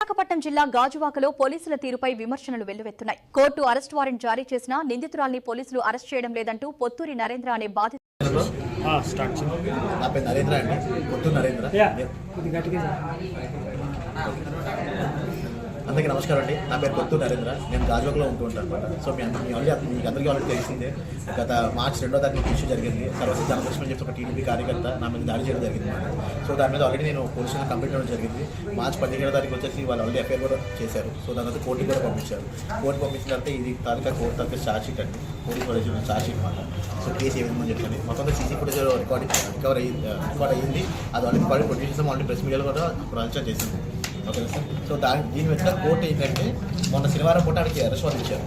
విశాఖపట్నం జిల్లా గాజువాకలో పోలీసుల తీరుపై విమర్శలు వెల్లువెత్తున్నాయి. కోర్టు అరెస్ట్ వారెంట్ జారీ చేసినా నిందితురాల్ని పోలీసులు అరెస్ట్ చేయడం లేదంటూ పొత్తూరి నరేంద్ర అనే బాధితుడు అందరికీ నమస్కారం అండి. నా పేరు పొత్తూరి నరేంద్ర. నేను గాజువాకలో ఉంటూ ఉంటాను అనమాట. సో మీకు అందరికీ ఆల్రెడీ తెలిసిందే, గత మార్చి 2వ తారీఖున ఇష్యూ జరిగింది. సర్వశ్రీ జనలక్ష్మి అని చెప్పి ఒక టీడీపీ కార్యకర్త నా మీద దాడి చేయడం జరిగింది అనమాట. సో దాని మీద ఆల్రెడీ నేను పోలీసులను కంప్లైంట్ చేయడం జరిగింది. మార్చి 17వ తారీఖు వచ్చేసి వాళ్ళు ఆల్రెడీ ఎఫ్ఐఆర్ కూడా చేశారు. సో దాని తర్వాత కోర్టుకి కూడా పంపించారు. కోర్టు పంపించిన తర్వాత ఇది కోర్టు తర్వాత ఛార్జ్ షీట్ అండి, పోలీసు వాళ్ళు ఛార్జ్ షీట్ మాట. సో కేసు ఏ విధంగా చెప్పండి, మొత్తం సీసీ ఫుటేజ్ రికార్డ్ అయ్యింది. అది ఆల్రెడీ ప్రొడ్యూస్ చేసాం, ఆల్రెడీ ప్రెస్ మీడియాలో కూడా ప్రచారం చేసింది. Okay sir. సో దీని మీద కోర్టు ఏంటంటే మొన్న శనివారం పూట ఆడికి అరెస్ట్ వాళ్ళు ఇచ్చారు.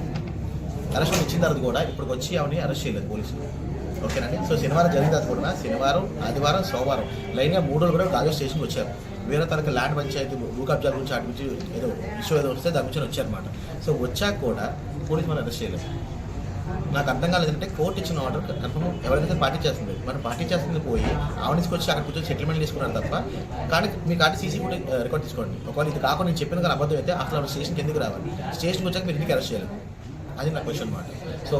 అరెస్ట్ వాళ్ళు ఇచ్చిన తర్వాత కూడా ఇప్పుడు వచ్చి ఆవిడని అరెస్ట్ చేయలేదు పోలీసులు. ఓకేనండి. సో శనివారం జరిగిన తర్వాత కూడా శనివారం, ఆదివారం, సోమవారం లైన్గా 3 రోజులు కూడా గాజువాక స్టేషన్కి వచ్చారు. వేరే తనకు ల్యాండ్ పంచాయతీ భూ కబ్జాల గురించి అటు నుంచి ఏదో ఇష్యూ ఏదో వస్తే దాని గురించి వచ్చారనమాట. సో వచ్చాక కూడా పోలీసు మనం అరెస్ట్ చేయలేదు. నాకు అర్థం కాలేదంటే కోర్టు ఇచ్చిన ఆర్డర్ కన్ఫర్మ్ ఎవరైతే పార్టీ చేస్తుంది, మరి పార్టీ చేస్తుంది పోయి ఆవిడకి వచ్చి అక్కడ కూర్చొని సెటిల్మెంట్ తీసుకున్నారు తప్ప. కానీ మీ కార్డు సీసీ ఫుటేజ్ రికార్డ్ తీసుకోండి. ఒకవేళ ఇది కాకుండా నేను చెప్పిన కానీ అబద్ధం అయితే అసలు స్టేషన్కి ఎందుకు రావాలి? స్టేషన్కి వచ్చాక మీరు ఇంటికి అరెస్ట్ చేయాలి. అది నా క్వశ్చన్ అనమాట. సో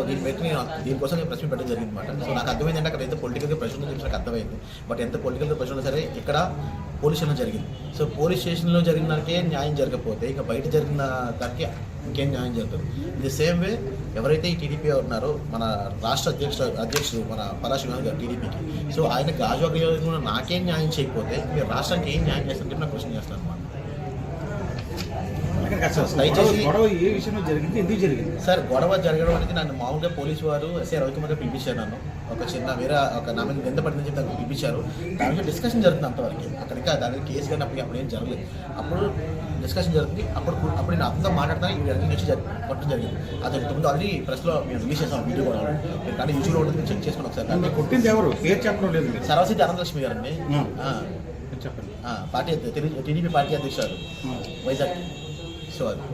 దీనికోసం నేను ప్రశ్న పెట్టడం జరిగింది అనమాట. సో నాకు అర్థమైంది అంటే అక్కడ ఎంత పొలిటికల్గా ప్రశ్న ఉందో నాకు అర్థమైంది. బట్ ఎంత పొలిటికల్గా ప్రశ్న ఉన్నా సరే ఇక్కడ పోలీస్ స్టేషన్లో జరిగింది. సో పోలీస్ స్టేషన్లో జరిగిన దానికే న్యాయం జరగకపోతే ఇక బయట జరిగిన దానికి ఇంకేం న్యాయం జరుగుతుంది? ఇది సేమ్ వే ఎవరైతే ఈ టీడీపీ ఉన్నారో మన రాష్ట్ర అధ్యక్షుడు మన పరాశివ గారు టీడీపీకి, సో ఆయన గాజువాక నాకేం న్యాయం చేయకపోతే మీరు రాష్ట్రానికి ఏం న్యాయం చేస్తారని చెప్పి నాకు క్వశ్చన్ చేస్తాను అనమాట. సార్ గొడవ జరగడం అనేది నన్ను మామూలుగా పోలీసు వారు ఎస్ఐ రవికుమార్ గారు పిలిపించారు. నన్ను ఒక చిన్న వేరే ఒక నా మీద ఎంత పడిందని చెప్పి నాకు పిలిపించారు. దాని మీద డిస్కషన్ జరుగుతుంది అంతవరకు. అక్కడికి దాని కేసు కానీ అప్పుడు ఏం జరగలేదు. అప్పుడు డిస్కషన్ జరుగుతుంది. అప్పుడు నేను అంతా మాట్లాడతాను. ఈ అన్ని వచ్చి కొట్టడం జరిగింది. అది ముందు ఆల్రెడీ ప్రెస్లో మేము రిలీజ్ చేసాం వీడియో కూడా. మీరు కానీ యూట్యూబ్లో ఉంటుంది, చెక్ చేసుకుని ఒకసారి. కొట్టింది ఎవరు? పేరు చెప్పడం లేదు. సర్వశ్రీ జనలక్ష్మి గారండి, చెప్పండి. పార్టీ టీడీపీ పార్టీ అధ్యక్షుడు వైజాగ్. సో అది